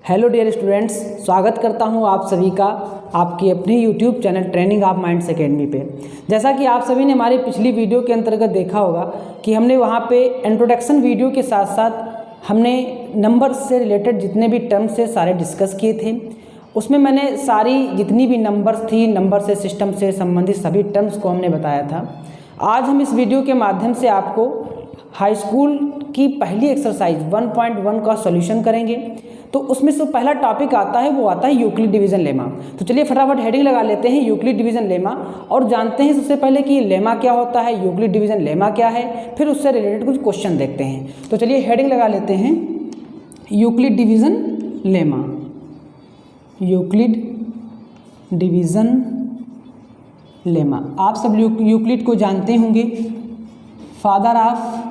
Hello dear students, स्वागत करता हूं आप सभी का आपकी अपनी YouTube channel training of minds academy पे। जैसा कि आप सभी ने हमारी पिछली वीडियो के अंतर्गत देखा होगा कि हमने वहां पे इंट्रोडक्शन वीडियो के साथ साथ हमने नंबर्स से रिलेटेड जितने भी टर्म्स से सारे डिस्कस किए थे। उसमें मैंने सारी जितनी भी नंबर्स थी, नंबर से सिस्टम से संबंधित सभी टर्म्स को हमने बताया था। आज हम इस वीडियो के माध्यम से आपको हाई स्कूल की पहली एक्सरसाइज 1.1 का सॉल्यूशन करेंगे। तो उसमें से पहला टॉपिक आता है, वो आता है यूक्लिड डिवीज़न लेमा। तो चलिए फटाफट हेडिंग लगा लेते हैं यूक्लिड डिवीज़न लेमा और जानते हैं सबसे पहले कि लेमा क्या होता है, यूक्लिड डिवीज़न लेमा क्या है, फिर उससे रिलेटेड कुछ क्वेश्चन देखते हैं। तो चलिए हेडिंग लगा लेते हैं Euclid division lemma. Euclid division lemma, आप सब यूक्लिड को जानते होंगे, फादर ऑफ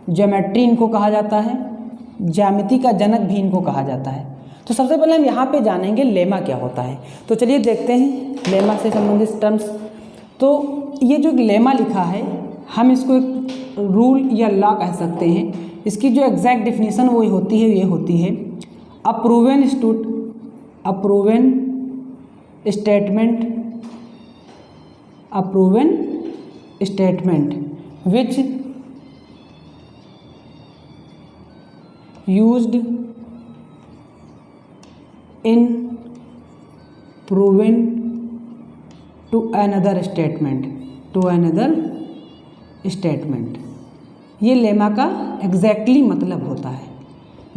ज्योमेट्री इनको कहा जाता है, ज्यामिति का जनक भी इनको कहा जाता है। तो सबसे पहले हम यहाँ पे जानेंगे लेमा क्या होता है। तो चलिए देखते हैं लेमा से संबंधित टर्म्स। तो ये जो लेमा लिखा है, हम इसको एक रूल या लॉ कह सकते हैं। इसकी जो एग्जैक्ट डेफिनेशन वो होती है, ये होती है a proven statement which used in proving to another statement। ये लेमा का एग्जैक्टली मतलब होता है।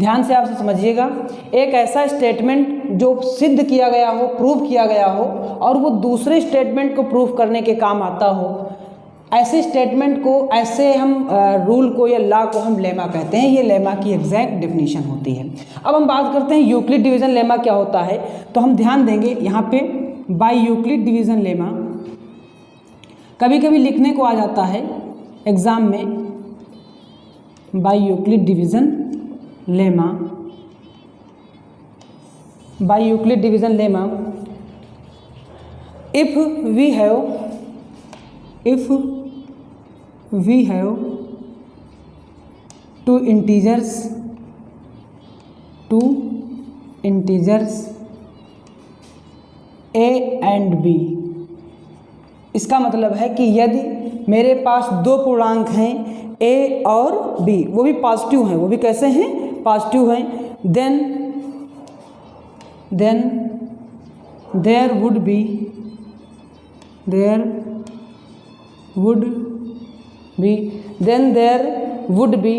ध्यान से आपसे समझिएगा, एक ऐसा स्टेटमेंट जो सिद्ध किया गया हो, प्रूव किया गया हो और वो दूसरे स्टेटमेंट को प्रूव करने के काम आता हो, ऐसे स्टेटमेंट को, ऐसे हम रूल को या लॉ को हम लेमा कहते हैं। ये लेमा की एग्जैक्ट डेफिनेशन होती है। अब हम बात करते हैं यूक्लिड डिवीज़न लेमा क्या होता है। तो हम ध्यान देंगे यहाँ पे बाय यूक्लिड डिवीज़न लेमा कभी कभी लिखने को आ जाता है एग्ज़ाम में, by Euclid division lemma, by Euclid division lemma if we have two integers a and b। इसका मतलब है कि यदि मेरे पास दो पूर्णांक हैं a और b, वो भी पॉजिटिव हैं, वो भी कैसे हैं, पॉजिटिव हैं, then there would be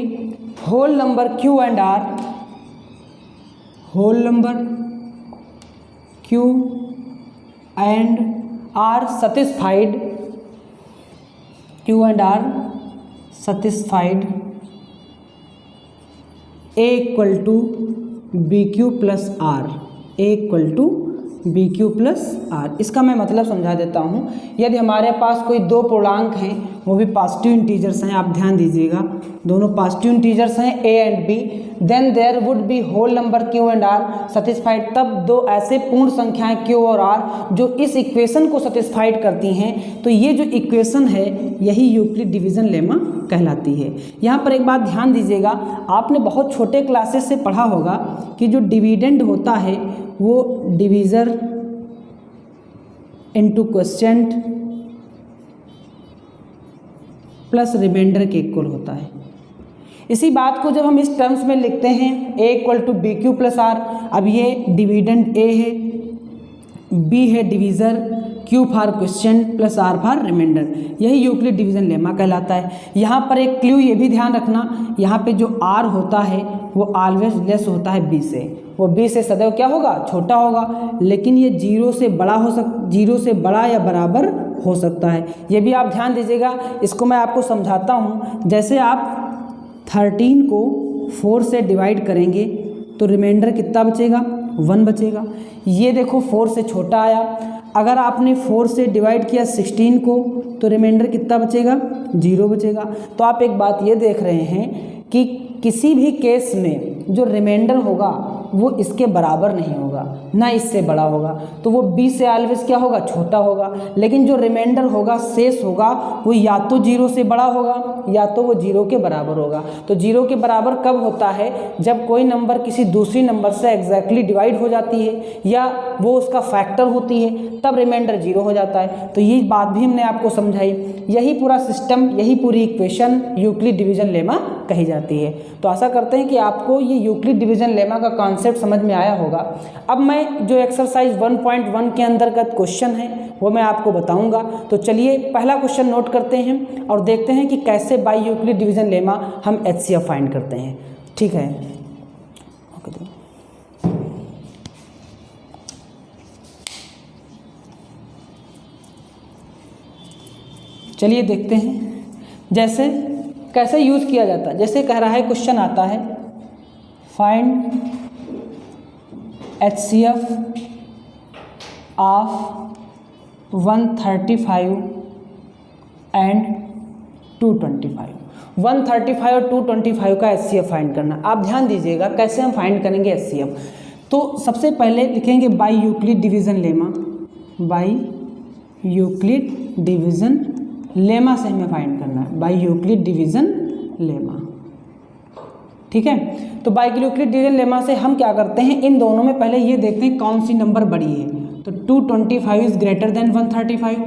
whole number q and r satisfied a equal to bq plus r। इसका मैं मतलब समझा देता हूँ। यदि हमारे पास कोई दो पूर्णांक हैं, वो भी पॉजिटिव इंटीजर्स हैं, आप ध्यान दीजिएगा, दोनों पॉजिटिव इंटीजर्स हैं a and b, then there would be whole number q and r satisfied. तब दो ऐसे पूर्ण संख्याएं q और r जो इस इक्वेशन को सेटिस्फाइड करती हैं, तो ये जो इक्वेशन है यही यूक्लिड डिवीज़न लेमा कहलाती है। यहाँ पर एक बात ध्यान दीजिएगा, आपने बहुत छोटे क्लासेस से पढ़ा होगा कि जो डिविडेंड होता है वो divisor into quotient plus remainder के इक्वल होता है। इसी बात को जब हम इस टर्म्स में लिखते हैं a equal to B Q plus R, अब ये डिविडेंड a है, b है divisor, q for quotient plus r for remainder, यही यूक्लिड डिवीज़न लेमा कहलाता है। यहाँ पर एक क्लू ये भी ध्यान रखना, यहाँ पे जो r होता है वो ऑलवेज लेस होता है b से, वो b से सदैव क्या होगा, छोटा होगा, लेकिन ये 0 से बड़ा या बराबर हो सकता है। ये भी आप ध्यान दीजिएगा। इसको मैं आपको समझाता हूँ। जैसे आप 13 को 4 से डिवाइड करेंगे तो रिमाइंडर कितना बचेगा, 1 बचेगा। ये देखो 4 से छोटा आया। अगर आपने 4 से डिवाइड किया 16 को तो रिमाइंडर कितना बचेगा, 0 बचेगा। तो आप एक बात ये देख रहे हैं कि किसी भी केस में जो रिमाइंडर होगा वो इसके बराबर नहीं होगा, ना इससे बड़ा होगा, तो वो b से ऑलवेज क्या होगा, छोटा होगा। लेकिन जो रिमाइंडर होगा, शेष होगा, वो या तो 0 से बड़ा होगा या तो वो 0 के बराबर होगा। तो 0 के बराबर कब होता है, जब कोई नंबर किसी दूसरी नंबर से एग्जैक्टली डिवाइड हो जाती है या वो उसका फैक्टर होती है, तब रिमाइंडर 0 हो जाता है। तो ये बात भी हमने आपको समझाई। यही पूरा सिस्टम, यही पूरी इक्वेशन यूक्लिड डिवीजन लेमा कही जाती है। तो आशा करते हैं कि आपको ये यूक्लिड डिवीजन लेमा का कॉन्सेप्ट समझ में आया होगा। अब मैं जो एक्सरसाइज 1.1 के अंतर्गत क्वेश्चन है वो मैं आपको बताऊंगा। तो चलिए पहला क्वेश्चन नोट करते हैं और देखते हैं कि कैसे बाय यूक्लिड डिवीजन लेमा हम HCF फाइंड करते हैं। ठीक है, ओके। चलिए देखते हैं जैसे कैसे यूज़ किया जाता है। जैसे कह रहा है, क्वेश्चन आता है फाइंड HCF ऑफ 135 एंड 225। 135 और 225 का HCF फाइंड करना। आप ध्यान दीजिएगा कैसे हम फाइंड करेंगे HCF। तो सबसे पहले लिखेंगे by Euclid division lemma, by Euclid division lemma से हमें फाइंड करना है, बाय यूक्लिड डिवीजन लेमा। ठीक है, तो बाय यूक्लिड डिवीजन लेमा से हम क्या करते हैं, इन दोनों में पहले ये देखते हैं कौन सी नंबर बड़ी है। तो 225 इज ग्रेटर देन 135।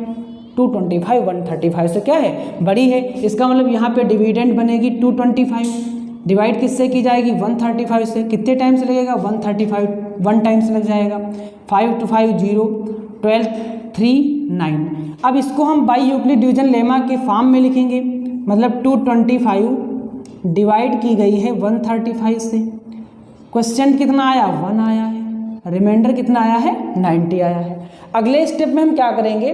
225 135 से क्या है, बड़ी है। इसका मतलब यहाँ पे डिविडेंड बनेगी 225, डिवाइड किससे की जाएगी, 135 से। कितने टाइम्स लगेगा, 135 1 टाइम्स लग जाएगा। 5 to 5 0, 12 3 9। अब इसको हम बाय यूक्लिड डिवीजन लेमा के फॉर्म में लिखेंगे, मतलब 225 डिवाइड की गई है 135 से। क्वेश्चन कितना आया, 1 आया है। रिमाइंडर कितना आया है, 90 आया है। अगले स्टेप में हम क्या करेंगे,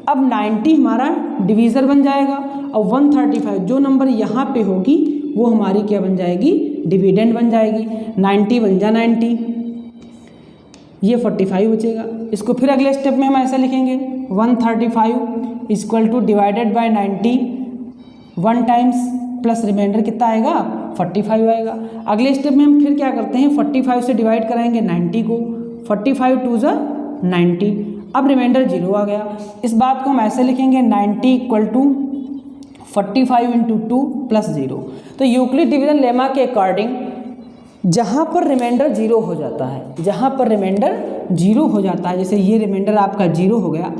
अब 90 हमारा डिवीज़र बन जाएगा और 135 जो नंबर यहाँ पे होगी वो हमारी क्या बन जाएगी, डिविडेंड बन जाएगी। 90 बन जा 90, ये 45 बचेगा। इसको फिर अगले स्टेप में हम ऐसा लिखेंगे 135 equal to divided by 90 1 times plus remainder कितना आएगा, 45 आएगा। अगले स्टेप में हम फिर क्या करते हैं, 45 से डिवाइड कराएंगे 90 को, 45 2 जा 90। अब रिमाइंडर 0 आ गया। इस बात को हम ऐसे लिखेंगे 90 इक्वल टू 45 इंटू 2 प्लस 0। तो यूक्लिड डिवीजन लेमा के अकॉर्डिंग जहाँ पर रिमाइंडर 0 हो जाता है, जहाँ पर रिमाइंडर 0 हो जाता है, जैसे ये रिमाइंडर आपका 0 हो गया,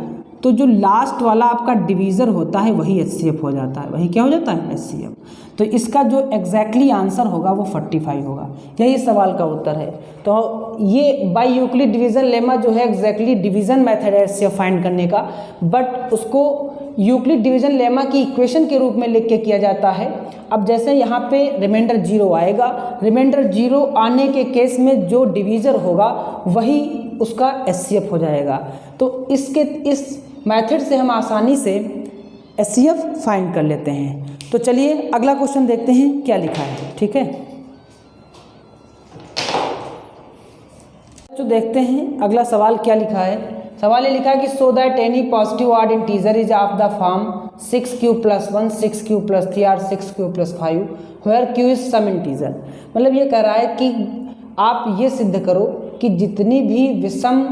तो जो लास्ट वाला आपका डिवीज़र होता है वही HCF हो जाता है, वही क्या हो जाता है, HCF। तो इसका जो एग्जैक्टली आंसर होगा वो 45 होगा। यही सवाल का उत्तर है। तो ये बाय यूक्लिड डिवीजन लेमा जो है एग्जैक्टली डिवीजन मेथड है HCF फाइंड करने का, बट उसको यूक्लिड डिवीजन लेमा की इक्वेशन के रूप में लिख के किया जाता है। अब जैसे यहाँ पे रिमाइंडर 0 आएगा, रिमाइंडर 0 आने के केस में जो डिवीज़र होगा वही उसका HCF हो जाएगा। तो इस मेथड से हम आसानी से HCF फाइंड कर लेते हैं। तो चलिए अगला क्वेश्चन देखते हैं क्या लिखा है। ठीक है, तो देखते हैं अगला सवाल क्या लिखा है। सवाल ये लिखा है कि so that any positive odd integer is of the form 6q + 1 6q + 3 और 6q + 5 where q is some integer. मतलब ये कह रहा है कि आप ये सिद्ध करो कि जितनी भी विषम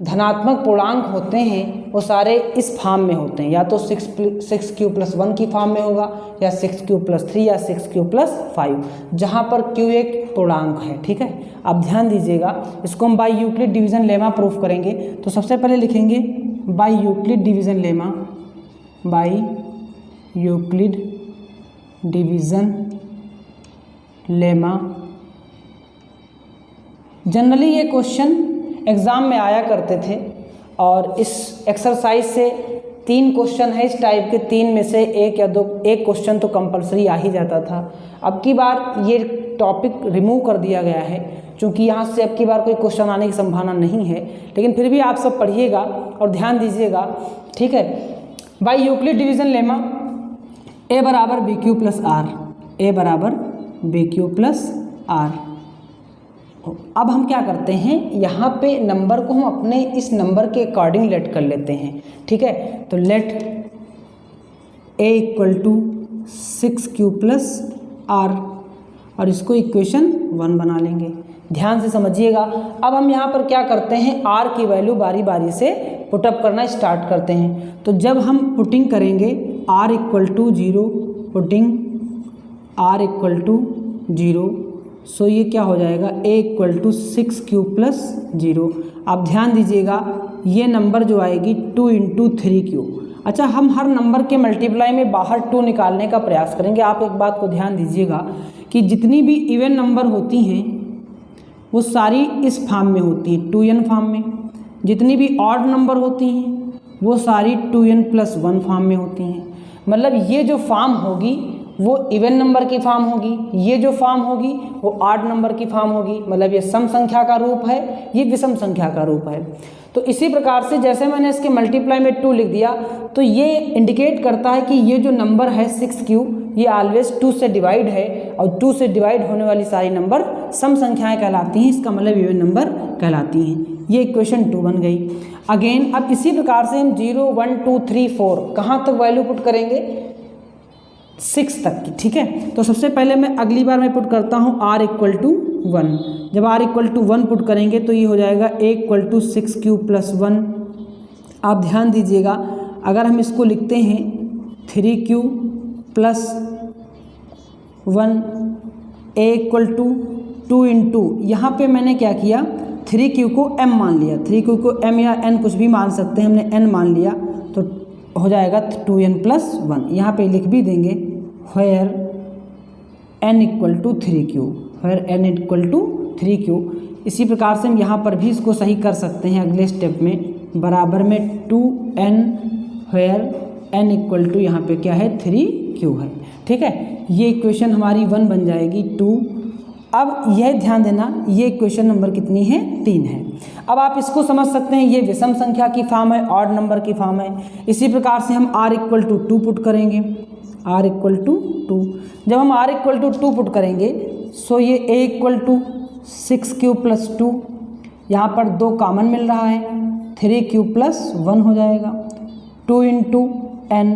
धनात्मक पूर्णांक होते हैं वो सारे इस फॉर्म में होते हैं, या तो 6q + 1 की फॉर्म में होगा या 6q + 3 या 6q + 5, जहाँ पर q एक पूर्णांक है। ठीक है, आप ध्यान दीजिएगा। इसको हम by Euclid division lemma proof करेंगे। तो सबसे पहले लिखेंगे by Euclid division lemma, by Euclid division lemma. Generally ये क्वेश्चन एग्ज़ाम में आया करते थे और इस एक्सरसाइज से 3 क्वेश्चन है इस टाइप के, 3 में से 1 या 2 एक क्वेश्चन तो कंपलसरी आ ही जाता था। अब की बार ये टॉपिक रिमूव कर दिया गया है क्योंकि यहाँ से अब की बार कोई क्वेश्चन आने की संभावना नहीं है, लेकिन फिर भी आप सब पढ़िएगा और ध्यान दीजिएगा। ठीक है, by Euclid division lemma a बराबर BQ + R, a बराबर BQ + R। अब हम क्या करते हैं, यहाँ पे नंबर को हम अपने इस नंबर के अकॉर्डिंग लेट कर लेते हैं। ठीक है, तो लेट a = 6q + R और इसको इक्वेशन 1 बना लेंगे। ध्यान से समझिएगा। अब हम यहाँ पर क्या करते हैं, r की वैल्यू बारी बारी से पुटअप करना स्टार्ट करते हैं। तो जब हम पुटिंग करेंगे r equal to 0, putting r equal to 0, so ये क्या हो जाएगा, a equal to 6q plus 0। आप ध्यान दीजिएगा ये नंबर जो आएगी 2 इंटू 3q। अच्छा, हम हर नंबर के मल्टीप्लाई में बाहर 2 निकालने का प्रयास करेंगे। आप एक बात को ध्यान दीजिएगा कि जितनी भी इवन नंबर होती हैं वो सारी इस फॉर्म में होती हैं, 2n फॉर्म में। जितनी भी ऑड नंबर होती हैं वो सारी 2n प्लस 1 फॉर्म में होती हैं। मतलब ये जो फॉर्म होगी वो इवन नंबर की फॉर्म होगी, ये जो फॉर्म होगी वो ऑड नंबर की फॉर्म होगी। मतलब ये सम संख्या का रूप है, ये विषम संख्या का रूप है। तो इसी प्रकार से जैसे मैंने इसके मल्टीप्लाई में 2 लिख दिया तो ये इंडिकेट करता है कि ये जो नंबर है 6q ये ऑलवेज 2 से डिवाइड है, और 2 से डिवाइड होने वाली सारी नंबर सम संख्याएं कहलाती हैं, इसका मतलब इवन नंबर कहलाती हैं। ये इक्वेशन 2 बन गई। अगेन अब इसी प्रकार से हम 0 1 2 3 4 कहाँ तक वैल्यू पुट करेंगे, 6 तक की। ठीक है, तो सबसे पहले मैं अगली बार मैं पुट करता हूँ r इक्वल टू 1। जब r इक्वल टू 1 पुट करेंगे तो ये हो जाएगा a equal to 6q plus 1। आप ध्यान दीजिएगा अगर हम इसको लिखते हैं 3q plus 1, a equal to 2 into, यहाँ पर मैंने क्या किया, 3q को m मान लिया। 3q को m या n कुछ भी मान सकते हैं, हमने n मान लिया तो हो जाएगा 2n प्लस 1। यहाँ पे लिख भी देंगे where n equal to 3q, where n equal to 3q। इसी प्रकार से हम यहाँ पर भी इसको सही कर सकते हैं अगले स्टेप में, बराबर में 2n where n equal to यहाँ पे क्या है 3q है। ठीक है, ये इक्वेशन हमारी 1 बन जाएगी 2। अब यह ध्यान देना ये इक्वेशन नंबर कितनी है, 3 है। अब आप इसको समझ सकते हैं ये विषम संख्या की फॉर्म है, ऑड नंबर की फॉर्म है। इसी प्रकार से हम r इक्वल टू 2 पुट करेंगे, r इक्वल टू 2। जब हम r इक्वल टू 2 पुट करेंगे सो ये a equal to 6q plus 2, यहाँ पर 2 कॉमन मिल रहा है, 3q प्लस 1 हो जाएगा, 2 इंटू n।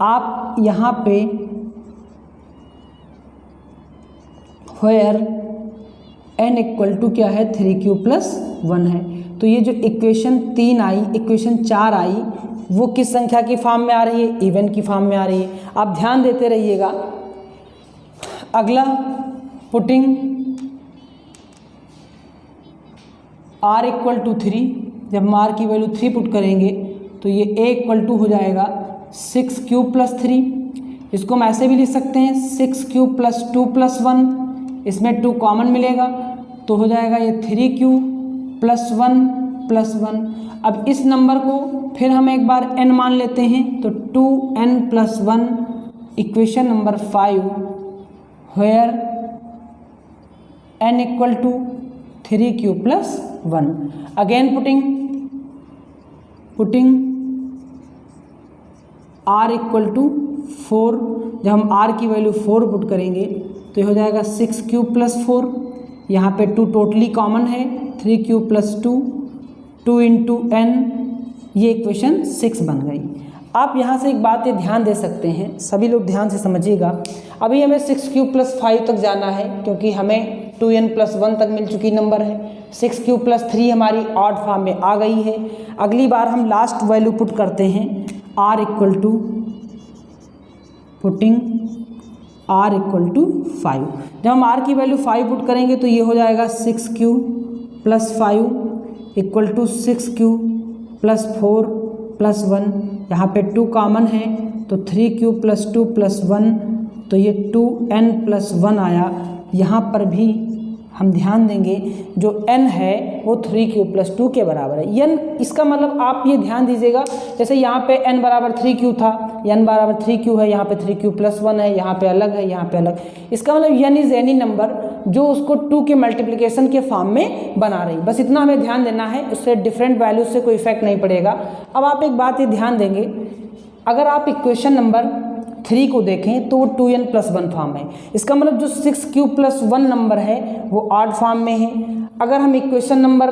आप यहाँ पे where n इक्वल टू क्या है 3q प्लस 1 है। तो ये जो इक्वेशन 3 आई, इक्वेशन 4 आई, वो किस संख्या की फॉर्म में आ रही है, इवन की फॉर्म में आ रही है। आप ध्यान देते रहिएगा। अगला पुटिंग r इक्वल टू 3, जब हम r की वैल्यू 3 पुट करेंगे तो ये a इक्वल टू हो जाएगा 6q प्लस 3। इसको हम ऐसे भी लिख सकते हैं 6q प्लस 2 प्लस 1, इसमें 2 कॉमन मिलेगा तो हो जाएगा ये 3q प्लस 1 प्लस 1। अब इस नंबर को फिर हम एक बार n मान लेते हैं तो 2n plus 1, equation number 5 where n equal to 3q plus 1। Again putting r equal to 4। जब हम r की वैल्यू 4 पुट करेंगे तो ये हो जाएगा 6q प्लस 4, यहाँ पे 2 टोटली कॉमन है, 3q प्लस 2, 2 इंटू n, ये इक्वेशन 6 बन गई। आप यहाँ से एक बात ये ध्यान दे सकते हैं, सभी लोग ध्यान से समझिएगा। अभी हमें 6q प्लस 5 तक जाना है क्योंकि हमें 2n प्लस 1 तक मिल चुकी नंबर है। 6q प्लस 3 हमारी ऑड फॉर्म में आ गई है। अगली बार हम लास्ट वैल्यू पुट करते हैं r equal to putting r equal to 5। जब हम r की वैल्यू 5 पुट करेंगे तो ये हो जाएगा 6q plus 5 equal to 6q plus 4 plus 1, यहाँ पे 2 कॉमन है तो 3q प्लस 2 प्लस 1, तो ये 2n प्लस 1 आया। यहाँ पर भी हम ध्यान देंगे जो n है वो 3q प्लस 2 के बराबर है। n इसका मतलब आप ये ध्यान दीजिएगा, जैसे यहाँ पे n बराबर 3q था, n बराबर 3q है, यहाँ पे 3q प्लस 1 है, यहाँ पे अलग है, यहाँ पे अलग। इसका मतलब n इज एनी नंबर जो उसको 2 के मल्टीप्लिकेशन के फॉर्म में बना रही। बस इतना हमें ध्यान देना है, उससे डिफरेंट वैल्यू से कोई इफेक्ट नहीं पड़ेगा। अब आप एक बात ये ध्यान देंगे, अगर आप इक्वेशन नंबर 3 को देखें तो वो 2n प्लस 1 फॉर्म है। इसका मतलब जो 6q प्लस 1 नंबर है वो ऑड फॉर्म में है। अगर हम इक्वेशन नंबर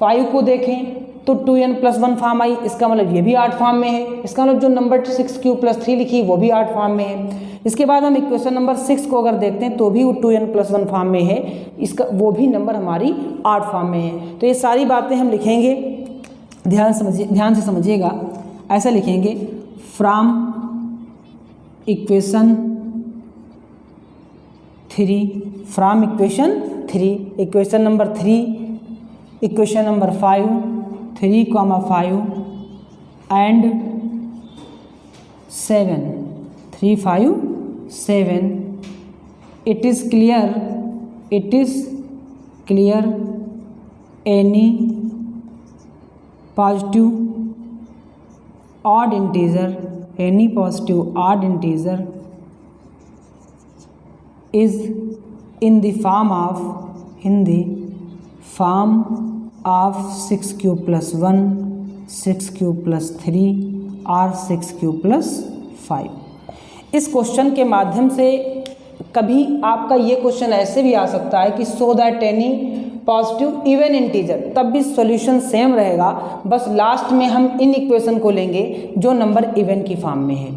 5 को देखें तो 2n प्लस 1 फॉर्म आई, इसका मतलब ये भी ऑड फॉर्म में है। इसका मतलब जो नंबर 6q प्लस 3 लिखी वो भी ऑड फॉर्म में है। इसके बाद हम इक्वेशन नंबर 6 को अगर देखते हैं तो भी वो 2n+1 फॉर्म में है, इसका वो भी नंबर हमारी 8 फॉर्म में है। तो ये सारी बातें हम लिखेंगे, ध्यान से समझिएगा, ऐसा लिखेंगे from equation 3, from equation 3, equation number 3, equation number 5, 3,5 and 7, 3, 5, 7, it is clear any positive odd integer is in the form of 6 cube plus 1, 6 cube plus 3 और 6 cube plus 5। इस क्वेश्चन के माध्यम से कभी आपका ये क्वेश्चन ऐसे भी आ सकता है कि so that any positive even integer, तब भी सॉल्यूशन सेम रहेगा, बस लास्ट में हम इन इक्वेशन को लेंगे जो नंबर इवन की फॉर्म में है।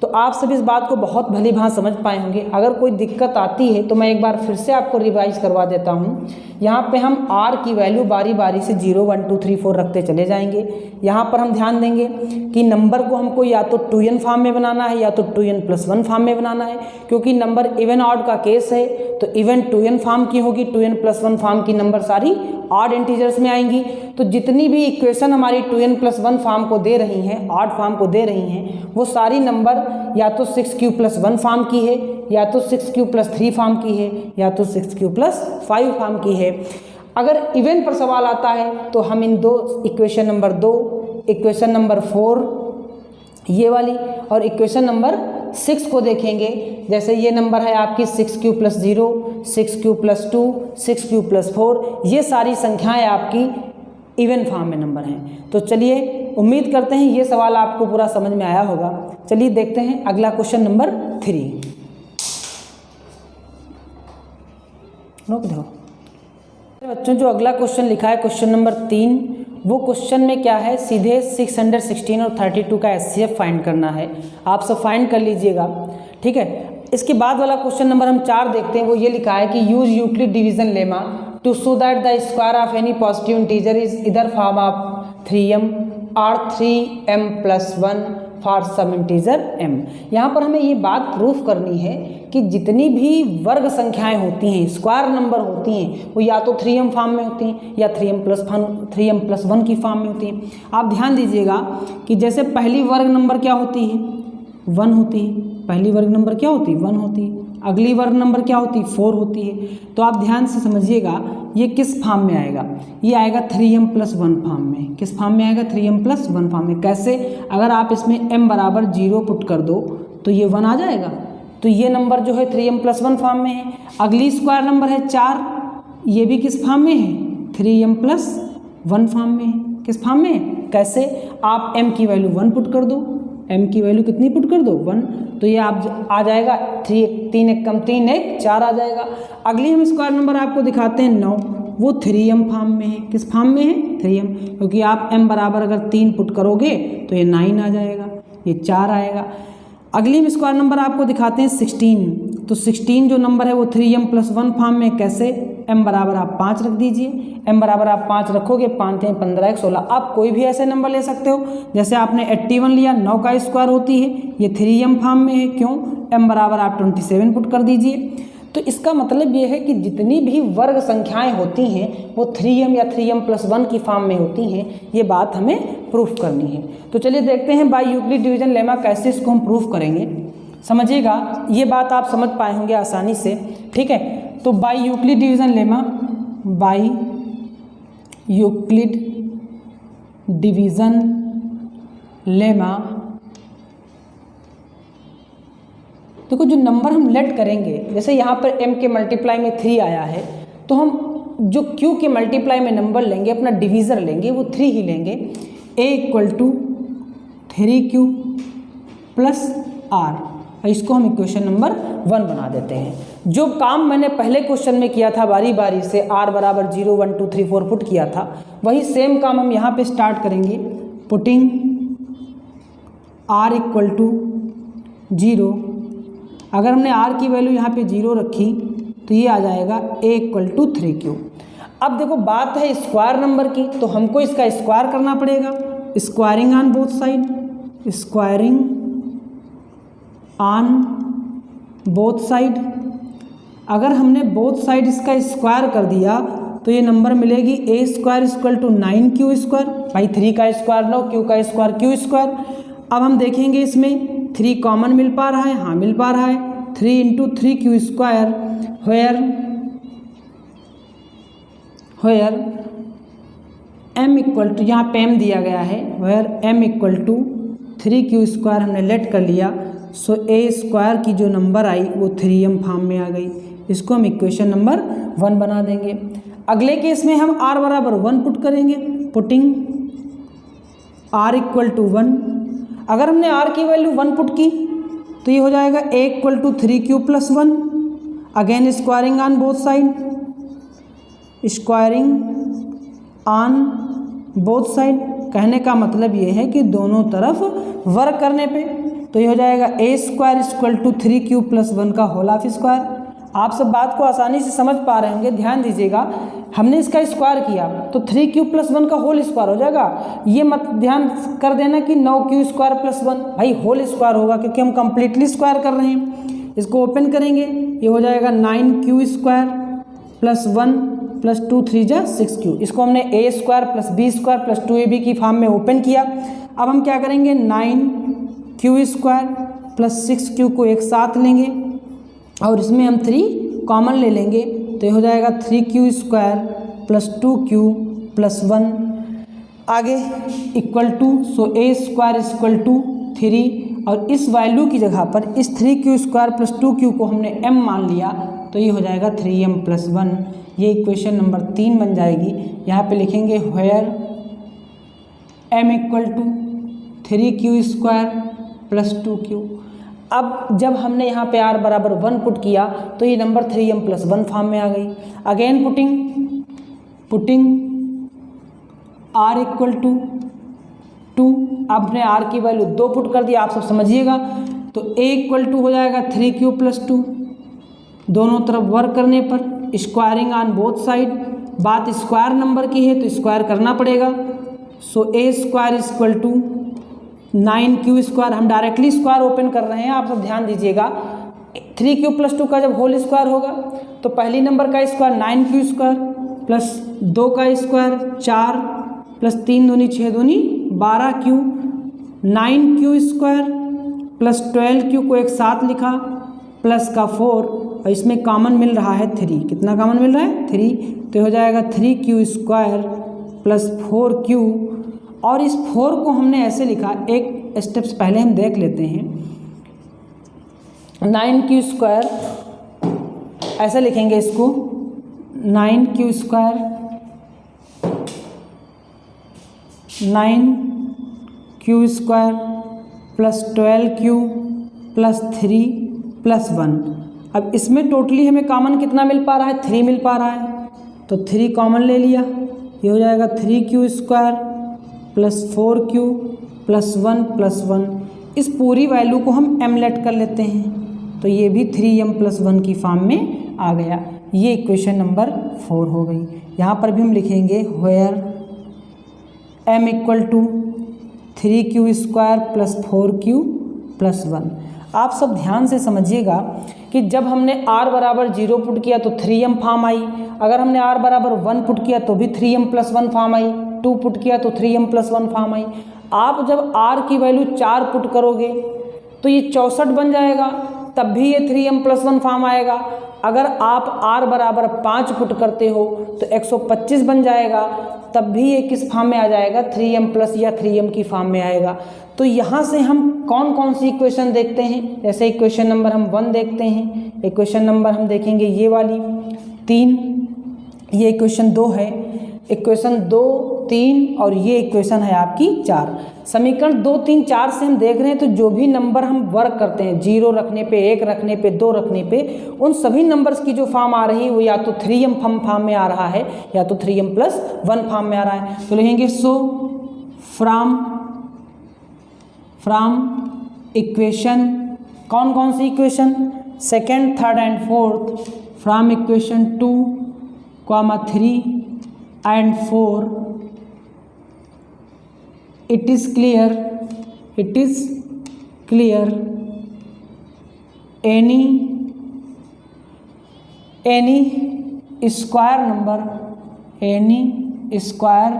तो आप सब इस बात को बहुत भली भांति समझ पाए होंगे। अगर कोई दिक्कत आती है तो मैं एक बार फिर से आपको रिवाइज करवा देता हूँ। यहाँ पे हम r की वैल्यू बारी बारी से 0, 1, 2, 3, 4 रखते चले जाएंगे। यहाँ पर हम ध्यान देंगे कि नंबर को हमको या तो 2n फॉर्म में बनाना है या तो 2n+1 फॉर्म में बनाना है, क्योंकि नंबर इवन ऑड का केस है तो इवन 2n फॉर्म की होगी, 2n+1 फॉर्म की नंबर सारी ऑड इंटीजर्स में आएंगी। तो जितनी भी इक्वेशन हमारी 2n+1 फॉर्म को दे रही हैं, ऑड फॉर्म को दे रही हैं, वो सारी नंबर या तो 6q+1 फॉर्म की है, या तो 6q+3 फॉर्म की है, या तो 6q+5 फॉर्म की है। अगर इवन पर सवाल आता है तो हम इन दो इक्वेशन नंबर 2, इक्वेशन नंबर 4 ये वाली और इक्वेशन नंबर 6 को देखेंगे। जैसे ये नंबर है आपकी 6q+0, 6q+2, 6q+4, ये सारी संख्याएं आपकी इवन फॉर्म में नंबर हैं। तो चलिए, उम्मीद करते हैं ये सवाल आपको पूरा समझ में आया होगा। चलिए देखते हैं अगला क्वेश्चन नंबर 3। रोक दो बच्चों, जो अगला क्वेश्चन लिखा है क्वेश्चन नंबर 3, वो क्वेश्चन में क्या है, सीधे 616 और 32 का एचसीएफ फाइंड करना है। आप सब फाइंड कर लीजिएगा, ठीक है। इसके बाद वाला क्वेश्चन नंबर हम 4 देखते हैं। वो ये लिखा है कि use Euclid division lemma to show that the square of any positive integer is either form of 3m और 3m+1 for some integer m। यहाँ पर हमें ये बात प्रूफ करनी है कि जितनी भी वर्ग संख्याएं होती हैं, स्क्वायर नंबर होती हैं, वो या तो 3m फॉर्म में होती हैं या 3m+1 की फॉर्म में होती हैं। आप ध्यान दीजिएगा कि जैसे पहली वर्ग नंबर क्या होती है, 1 होती है। पहली वर्ग नंबर क्या होती है, 1 होती है। अगली वर्ग नंबर क्या होती है, 4 होती है। तो आप ध्यान से समझिएगा ये किस फॉर्म में आएगा, ये आएगा 3m+1 फॉर्म में। किस फॉर्म में आएगा, 3m+1 फॉर्म में। कैसे, अगर आप इसमें m बराबर 0 पुट कर दो तो ये 1 आ जाएगा। तो ये नंबर जो है 3m+1 फॉर्म में है। अगली स्क्वायर नंबर है 4, ये भी किस फॉर्म में है, 3m+1 फॉर्म में है। किस फॉर्म में है, कैसे, आप m की वैल्यू 1 पुट कर दो, m की वैल्यू कितनी पुट कर दो, 1, तो ये आप आ जाएगा 3 1 कम 3 1 4 आ जाएगा। अगली हम स्क्वायर नंबर आपको दिखाते हैं 9, वो 3m फॉर्म में है। किस फॉर्म में है, 3m, क्योंकि आप m बराबर अगर 3 पुट करोगे तो ये 9 आ जाएगा, ये 4 आएगा। अगली हम स्क्वायर नंबर आपको दिखाते हैं 16, तो 16 जो नंबर है वो 3m+1 फॉर्म में। कैसे, m बराबर आप 5 रख दीजिए, m बराबर आप 5 रखोगे, 5 × 15 = 16। आप कोई भी ऐसे नंबर ले सकते हो, जैसे आपने 81 लिया, 9 का स्क्वायर होती है, ये 3m फॉर्म में है। क्यों, m बराबर आप 27 पुट कर दीजिए। तो इसका मतलब ये है कि जितनी भी वर्ग संख्याएं होती हैं वो 3m या 3m+1 की फॉर्म में होती हैं। ये बात हमें प्रूफ करनी है। तो चलिए देखते हैं बाय यूक्लिड डिवीजन लेमा कैसे इसको हम प्रूफ करेंगे। समझिएगा, ये बात आप समझ पाए होंगे आसानी से, ठीक है। तो by Euclid division lemma, by Euclid division lemma, देखो जो नंबर हम लेट करेंगे, जैसे यहाँ पर m के मल्टीप्लाई में 3 आया है, तो हम जो q के मल्टीप्लाई में नंबर लेंगे, अपना डिवीज़र लेंगे, वो 3 ही लेंगे। a = 3q + r, इसको हम इक्वेशन नंबर 1 बना देते हैं। जो काम मैंने पहले क्वेश्चन में किया था, बारी बारी से r बराबर 0 1 2 3 4 पुट किया था, वही सेम काम हम यहाँ पे स्टार्ट करेंगे। पुटिंग r = 0 अगर हमने r की वैल्यू यहाँ पे 0 रखी तो ये आ जाएगा a = 3q। अब देखो बात है स्क्वायर नंबर की, तो हमको इसका स्क्वायर करना पड़ेगा। Squaring on both side, squaring on both side. अगर हमने बोथ साइड इसका स्क्वायर कर दिया तो ये नंबर मिलेगी a² = 9q²। भाई 3 का स्क्वायर लो, q का स्क्वायर q²। अब हम देखेंगे इसमें 3 कॉमन मिल पा रहा है, हाँ मिल पा रहा है। 3 × 3q², where m = यहाँ पे m दिया गया है, where m = 3q² हमने लेट कर लिया। सो a² की जो नंबर आई वो 3m फॉर्म में आ गई। इसको हम इक्वेशन नंबर 1 बना देंगे। अगले केस में हम r = 1 पुट करेंगे, पुटिंग r = 1। अगर हमने r की वैल्यू 1 पुट की तो ये हो जाएगा a = 3q + 1। Again squaring on both side, squaring on both side. कहने का मतलब ये है कि दोनों तरफ वर्क करने पे तो ये हो जाएगा a² = 3q + 1 का होल ऑफ स्क्वायर। आप सब बात को आसानी से समझ पा रहे होंगे, ध्यान दीजिएगा। हमने इसका स्क्वायर किया तो 3q + 1 का होल स्क्वायर हो जाएगा। ये मत ध्यान कर देना कि 9q² + 1, भाई होल स्क्वायर होगा क्योंकि हम कंप्लीटली स्क्वायर कर रहे हैं। इसको ओपन करेंगे, ये हो जाएगा 9q² + 1 + 2 3 जा 6q। इसको हमने a² + b² + 2ab की फॉर्म में ओपन किया। अब हम क्या करेंगे, 9q² + 6q को एक साथ लेंगे और इसमें हम 3 कॉमन ले लेंगे तो ये हो जाएगा 3q² + 2q + 1 आगे इक्वल टू। सो a² = 3 और इस वैल्यू की जगह पर इस 3q² + 2q को हमने m मान लिया तो ये हो जाएगा 3m + 1। ये इक्वेशन नंबर 3 बन जाएगी। यहाँ पे लिखेंगे where m = 3q² + 2q। अब जब हमने यहाँ पे r = 1 पुट किया तो ये नंबर 3m + 1 फॉर्म में आ गई। Again putting r = 2। अब हमने r की वैल्यू 2 पुट कर दिया, आप सब समझिएगा। तो a = हो जाएगा 3q + 2। दोनों तरफ वर्क करने पर स्क्वायरिंग ऑन बोथ साइड, बात स्क्वायर नंबर की है तो स्क्वायर करना पड़ेगा। सो a² = 9q²। हम डायरेक्टली स्क्वायर ओपन कर रहे हैं, आप सब ध्यान दीजिएगा। 3q + 2 का जब होल स्क्वायर होगा तो पहली नंबर का स्क्वायर 9q² + 2 का स्क्वायर 4 + 3 दूनी 6 दूनी 12q। 9q² + 12q को एक साथ लिखा प्लस का 4 और इसमें कॉमन मिल रहा है 3। कितना कॉमन मिल रहा है, 3। तो हो जाएगा 3q² + 4q। और इस 4 को हमने ऐसे लिखा, एक स्टेप्स पहले हम देख लेते हैं। 9q² ऐसे लिखेंगे इसको, 9q² + 12q + 3 + 1। अब इसमें टोटली हमें कॉमन कितना मिल पा रहा है, 3 मिल पा रहा है तो 3 कॉमन ले लिया। ये हो जाएगा 3q² + 4q + 1 + 1। इस पूरी वैल्यू को हम m लेट कर लेते हैं तो ये भी 3m + 1 की फॉर्म में आ गया। ये इक्वेशन नंबर 4 हो गई। यहाँ पर भी हम लिखेंगे where m = 3q² + 4q + 1। आप सब ध्यान से समझिएगा कि जब हमने r = 0 पुट किया तो 3m फॉर्म आई। अगर हमने r = 1 पुट किया तो भी 3m + 1 फॉर्म आई। 2 पुट किया तो 3m + 1 फॉर्म आई। आप जब r की वैल्यू 4 पुट करोगे तो ये 64 बन जाएगा, तब भी ये 3m + 1 फॉर्म आएगा। अगर आप r = 5 पुट करते हो तो 125 बन जाएगा, तब भी ये किस फॉर्म में आ जाएगा, 3m+ या 3m की फॉर्म में आएगा। तो यहाँ से हम कौन कौन सी इक्वेशन देखते हैं, जैसे इक्वेशन नंबर हम 1 देखते हैं, इक्वेशन नंबर हम देखेंगे ये वाली 3, ये इक्वेशन 2 है, इक्वेशन 2, 3 और ये इक्वेशन है आपकी 4। समीकरण 2, 3, 4 से हम देख रहे हैं तो जो भी नंबर हम वर्क करते हैं, 0 रखने पे, 1 रखने पे, 2 रखने पे, उन सभी नंबर्स की जो फॉर्म आ रही है वो या तो 3m फॉर्म में आ रहा है या तो 3m + 1 फॉर्म में आ रहा है। तो लिखेंगे सो फ्रॉम इक्वेशन, कौन कौन सी equation, second, third and fourth from equation 2, 3 and 4, it is clear any square number, any square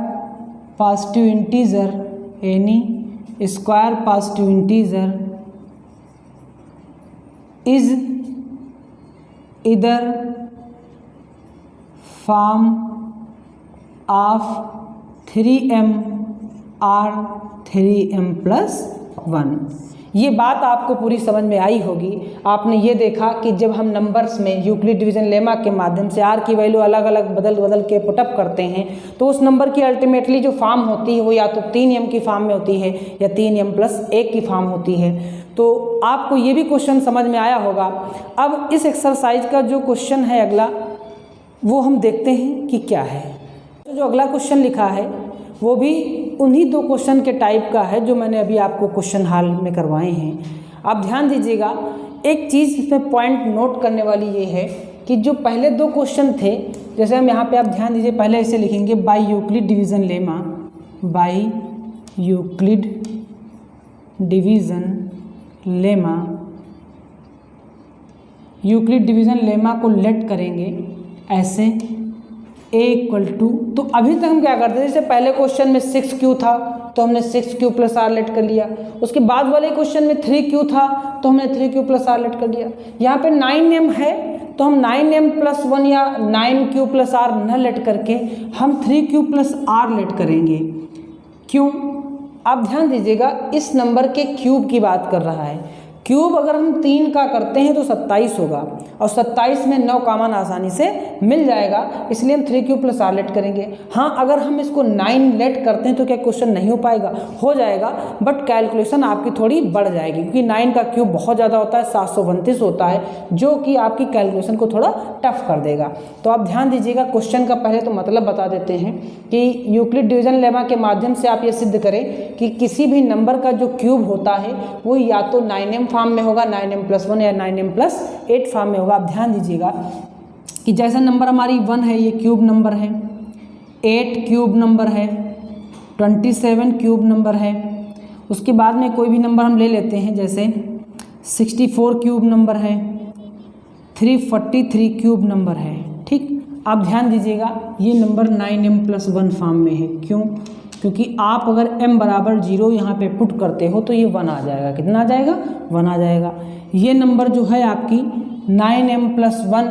positive integer, any square positive integer is either form of 3m or 3m plus 1। ये बात आपको पूरी समझ में आई होगी। आपने ये देखा कि जब हम नंबर्स में यूक्लिड डिवीजन लेमा के माध्यम से r की वैल्यू अलग अलग बदल के पुटअप करते हैं तो उस नंबर की अल्टीमेटली जो फॉर्म होती है वो या तो 3m की फॉर्म में होती है या 3m प्लस 1 की फॉर्म होती है। तो आपको ये भी क्वेश्चन समझ में आया होगा। अब इस एक्सरसाइज का जो क्वेश्चन है अगला वो हम देखते हैं कि क्या है। तो जो अगला क्वेश्चन लिखा है वो भी उन्हीं दो क्वेश्चन के टाइप का है जो मैंने अभी आपको क्वेश्चन हाल में करवाए हैं। आप ध्यान दीजिएगा, एक चीज़ इसमें पॉइंट नोट करने वाली ये है कि जो पहले दो क्वेश्चन थे, जैसे हम यहाँ पे आप ध्यान दीजिए, पहले इसे लिखेंगे by Euclid division lemma, by Euclid division lemma, Euclid division lemma को लेट करेंगे ऐसे a इक्वल टू, तो अभी तक हम क्या करते थे, जैसे पहले क्वेश्चन में 6q था तो हमने 6q प्लस आर लेट कर लिया, उसके बाद वाले क्वेश्चन में 3q था तो हमने 3q प्लस आर लेट कर लिया। यहाँ पे 9m है तो हम 9m प्लस 1 या 9q प्लस आर न लेट करके हम 3q प्लस आर लेट करेंगे। क्यों? आप ध्यान दीजिएगा, इस नंबर के क्यूब की बात कर रहा है। क्यूब अगर हम 3 का करते हैं तो 27 होगा और 27 में 9 कॉमन आसानी से मिल जाएगा, इसलिए हम 3q प्लस आर लेट करेंगे। हाँ, अगर हम इसको 9 लेट करते हैं तो क्या क्वेश्चन नहीं हो पाएगा? हो जाएगा, बट कैलकुलेशन आपकी थोड़ी बढ़ जाएगी क्योंकि 9 का क्यूब बहुत ज़्यादा होता है, 732 होता है, जो कि आपकी कैलकुलेशन को थोड़ा टफ कर देगा। तो आप ध्यान दीजिएगा, क्वेश्चन का पहले तो मतलब बता देते हैं कि यूक्लिड डिवीजन लेमा के माध्यम से आप ये सिद्ध करें कि किसी भी नंबर का जो क्यूब होता है वो या तो 9m फॉर्म में होगा, 9m प्लस 1 या 9m प्लस 8 फॉर्म में होगा। आप ध्यान दीजिएगा कि जैसा नंबर हमारी 1 है, ये क्यूब नंबर है, 8 क्यूब नंबर है, 27 क्यूब नंबर है। उसके बाद में कोई भी नंबर हम ले लेते हैं, जैसे 64 क्यूब नंबर है, 343 क्यूब नंबर है। ठीक, आप ध्यान दीजिएगा, ये नंबर 9m प्लस 1 फॉर्म में है। क्यों? क्योंकि आप अगर m बराबर 0 यहाँ पे पुट करते हो तो ये 1 आ जाएगा। कितना आ जाएगा? 1 आ जाएगा। ये नंबर जो है आपकी 9m प्लस 1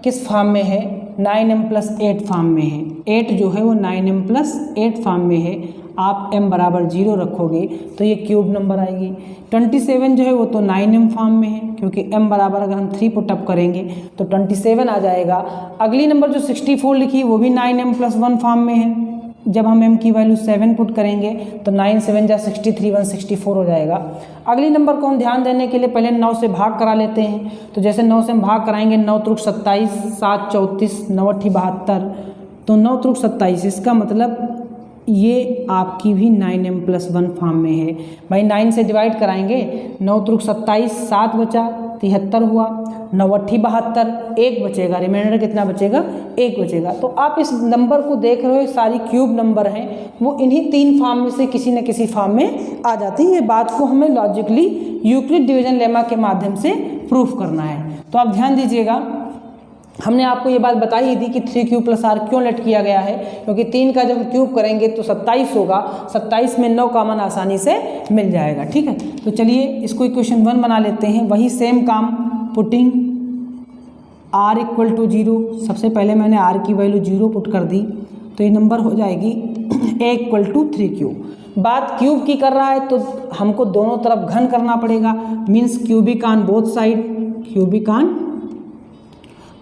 किस फॉर्म में है? 9m प्लस 8 फॉर्म में है। 8 जो है वो 9m प्लस 8 फॉर्म में है। आप m बराबर 0 रखोगे तो ये क्यूब नंबर आएगी। 27 जो है वो तो 9m फॉर्म में है, क्योंकि m बराबर अगर हम 3 पुटअप करेंगे तो 27 आ जाएगा। अगली नंबर जो 64 लिखी वो भी 9m प्लस 1 फॉर्म में है। जब हम m की वैल्यू 7 पुट करेंगे तो 9 7 जा 63, 164 हो जाएगा। अगली नंबर को हम ध्यान देने के लिए पहले 9 से भाग करा लेते हैं। तो जैसे 9 से हम भाग कराएंगे, 9 त्रुक 27, 7 34, 9 अट्ठी 72, तो 9 त्रुक 27, इसका मतलब ये आपकी भी 9m प्लस 1 फॉर्म में है। भाई 9 से डिवाइड कराएंगे, 9 त्रुक 27, 7 बचा, 73 हुआ, 9 अट्ठी 72, 1 बचेगा, रिमाइंडर कितना बचेगा? 1 बचेगा। तो आप इस नंबर को देख रहे हो, सारी क्यूब नंबर हैं, वो इन्हीं 3 फॉर्म में से किसी न किसी फॉर्म में आ जाती है। ये बात को हमें लॉजिकली यूक्लिड डिवीजन लेमा के माध्यम से प्रूफ करना है। तो आप ध्यान दीजिएगा, हमने आपको ये बात बताई ही थी कि 3q प्लस आर क्यों लेट किया गया है, क्योंकि 3 का जब हम क्यूब करेंगे तो 27 होगा, 27 में 9 कॉमन आसानी से मिल जाएगा। ठीक है, तो चलिए इसको इक्वेशन 1 बना लेते हैं। वही सेम काम, पुटिंग r इक्वल टू 0, सबसे पहले मैंने r की वैल्यू 0 पुट कर दी तो ये नंबर हो जाएगी a इक्वल टू 3q। बात क्यूब की कर रहा है तो हमको दोनों तरफ घन करना पड़ेगा, means cubic on both side, cubic on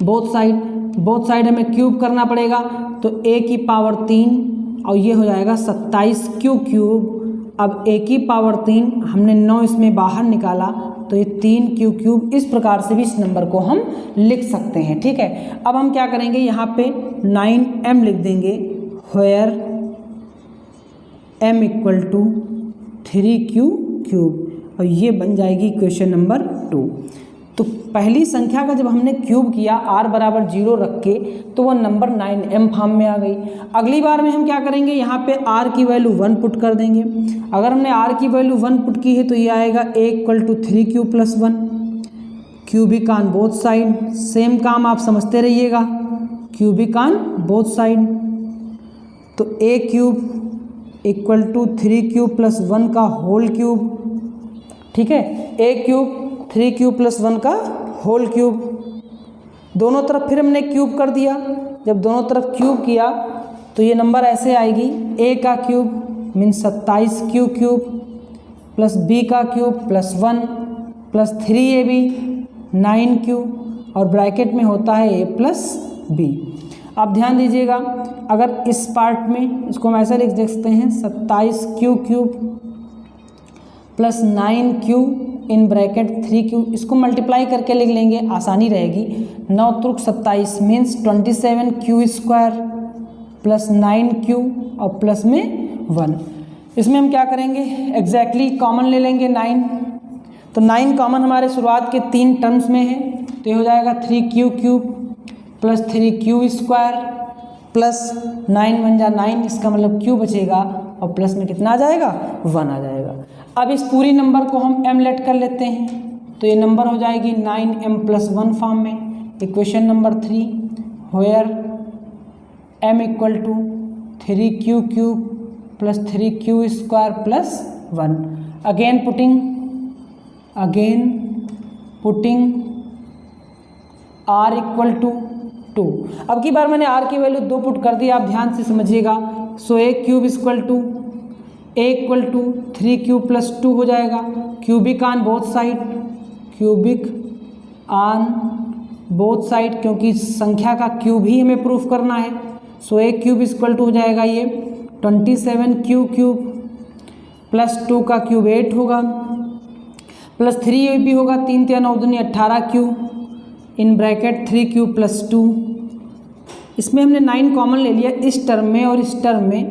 both side हमें क्यूब करना पड़ेगा। तो a की पावर 3 और ये हो जाएगा 27q क्यूब। अब a की पावर 3, हमने 9 इसमें बाहर निकाला तो ये 3q क्यूब। इस प्रकार से भी इस नंबर को हम लिख सकते हैं। ठीक है, अब हम क्या करेंगे, यहाँ पे 9m लिख देंगे, where m equal to 3q cube, और ये बन जाएगी क्वेश्चन नंबर 2। तो पहली संख्या का जब हमने क्यूब किया r बराबर 0 रख के, तो वह नंबर 9m फॉर्म में आ गई। अगली बार में हम क्या करेंगे, यहाँ पे r की वैल्यू 1 पुट कर देंगे। अगर हमने r की वैल्यू 1 पुट की है तो ये आएगा a = 3q + 1, cubic on both side. Same काम आप समझते रहिएगा, क्यूबिक ऑन बोथ साइड। तो a³ = 3q + 1 का होल क्यूब, ठीक है, a³ 3q + 1 का होल क्यूब। दोनों तरफ फिर हमने क्यूब कर दिया। जब दोनों तरफ क्यूब किया तो ये नंबर ऐसे आएगी, a का cube means 27q³ plus b का cube plus 1 plus 3ab 9q, और ब्रैकेट में होता है a + b। आप ध्यान दीजिएगा, अगर इस पार्ट में इसको हम ऐसा लिख सकते हैं 27q³ plus 9q in bracket 3q, इसको मल्टीप्लाई करके लिख लेंगे, आसानी रहेगी। 9 × 27 मीन्स 27q² प्लस 9q और प्लस में 1। इसमें हम क्या करेंगे, एग्जैक्टली कॉमन ले लेंगे 9। तो 9 कॉमन हमारे शुरुआत के 3 टर्म्स में है, तो ये हो जाएगा 3q³ प्लस 3q² प्लस 9 बन जा 9, इसका मतलब q बचेगा और प्लस में कितना आ जाएगा, 1 आ जाएगा। अब इस पूरी नंबर को हम m लेट कर लेते हैं, तो ये नंबर हो जाएगी 9m + 1 फॉर्म में। Equation number 3, where m = 3q³ plus 3q² plus 1। Again putting r = 2। अब की बार मैंने r की वैल्यू 2 पुट कर दी, आप ध्यान से समझिएगा। सो a³ = 3q + 2 हो जाएगा, क्यूबिक ऑन बोथ साइड, क्योंकि संख्या का क्यूब ही हमें प्रूफ करना है। सो a³ = हो जाएगा ये 27q³ प्लस 2 का क्यूब 8 होगा, प्लस 3ab होगा, 3 × 9 = 18q इन ब्रैकेट 3q + 2। इसमें हमने 9 कॉमन ले लिया इस टर्म में और इस टर्म में,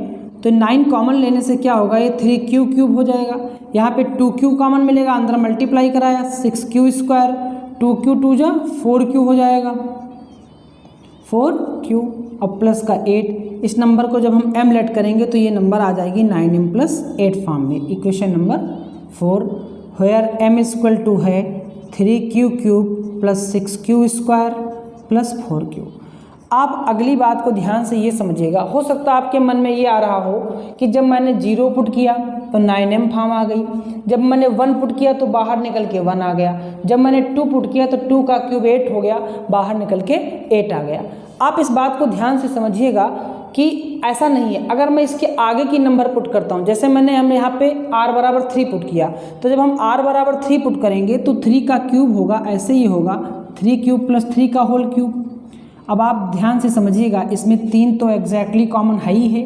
तो 9 कॉमन लेने से क्या होगा, ये 3q³ हो जाएगा। यहाँ पे 2q कॉमन मिलेगा, अंदर मल्टीप्लाई कराया 6q², 2q 2 जा 4q हो जाएगा, 4q और प्लस का 8। इस नंबर को जब हम m लेट करेंगे तो ये नंबर आ जाएगी 9m + 8 फॉर्म में। इक्वेशन नंबर 4, वेयर m = है 3q³ plus 6q² plus 4q। आप अगली बात को ध्यान से ये समझिएगा, हो सकता है आपके मन में ये आ रहा हो कि जब मैंने 0 पुट किया तो 9m फॉर्म आ गई, जब मैंने 1 पुट किया तो बाहर निकल के 1 आ गया, जब मैंने 2 पुट किया तो 2 का क्यूब 8 हो गया, बाहर निकल के 8 आ गया। आप इस बात को ध्यान से समझिएगा कि ऐसा नहीं है। अगर मैं इसके आगे की नंबर पुट करता हूँ, जैसे हमने यहाँ पे r बराबर 3 पुट किया, तो जब हम r बराबर 3 पुट करेंगे तो 3 का क्यूब होगा, ऐसे ही होगा 3q + 3 का होल क्यूब। अब आप ध्यान से समझिएगा, इसमें 3 तो एग्जैक्टली कॉमन है ही है,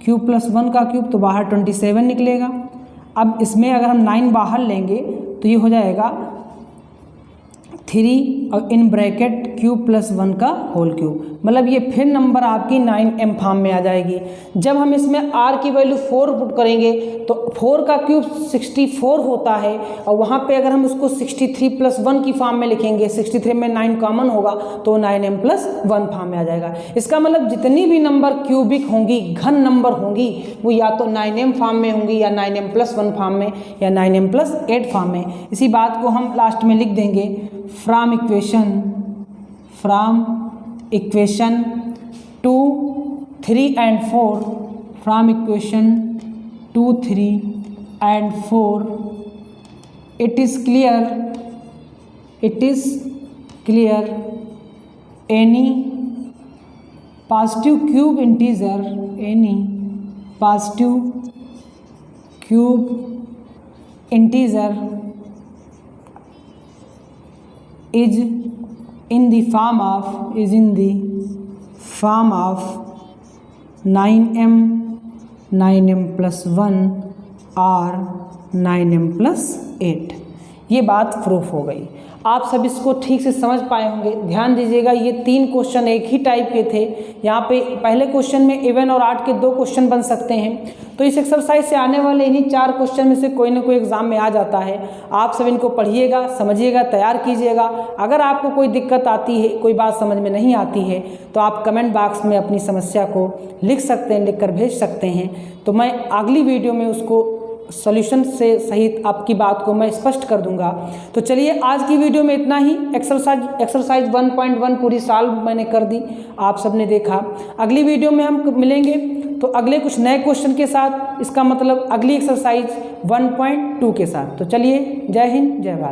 क्यूब + 1 का क्यूब तो बाहर 27 निकलेगा। अब इसमें अगर हम 9 बाहर लेंगे तो ये हो जाएगा 3 और इन ब्रैकेट क्यूब + 1 का होल क्यूब, मतलब ये फिर नंबर आपकी 9m फॉर्म में आ जाएगी। जब हम इसमें r की वैल्यू 4 पुट करेंगे तो 4 का क्यूब 64 होता है, और वहाँ पे अगर हम उसको 63 + 1 की फॉर्म में लिखेंगे, 63 में 9 कॉमन होगा तो 9m + 1 फॉर्म में आ जाएगा। इसका मतलब जितनी भी नंबर क्यूबिक होंगी, घन नंबर होंगी, वो या तो 9m फॉर्म में होंगी या 9m + 1 फॉर्म में या 9m + 8 फॉर्म में। इसी बात को हम लास्ट में लिख देंगे, from equation 2, 3 and 4, from equation 2, 3 and 4, it is clear any positive cube integer is in the form of 9m + 1 और 9m + 8। ये बात प्रूफ हो गई। आप सब इसको ठीक से समझ पाए होंगे। ध्यान दीजिएगा, ये 3 क्वेश्चन एक ही टाइप के थे। यहाँ पे पहले क्वेश्चन में इवन और आर्ट के 2 क्वेश्चन बन सकते हैं। तो इस एक्सरसाइज से आने वाले इन्हीं 4 क्वेश्चन में से कोई ना कोई एग्जाम में आ जाता है। आप सब इनको पढ़िएगा, समझिएगा, तैयार कीजिएगा। अगर आपको कोई दिक्कत आती है, कोई बात समझ में नहीं आती है, तो आप कमेंट बॉक्स में अपनी समस्या को लिख सकते हैं, लिख कर भेज सकते हैं। तो मैं अगली वीडियो में उसको सॉल्यूशन से सहित आपकी बात को मैं स्पष्ट कर दूंगा। तो चलिए आज की वीडियो में इतना ही। एक्सरसाइज 1.1 पूरी सॉल्व मैंने कर दी, आप सबने देखा। अगली वीडियो में हम मिलेंगे तो अगले कुछ नए क्वेश्चन के साथ, इसका मतलब अगली एक्सरसाइज 1.2 के साथ। तो चलिए, जय हिंद, जय भारत।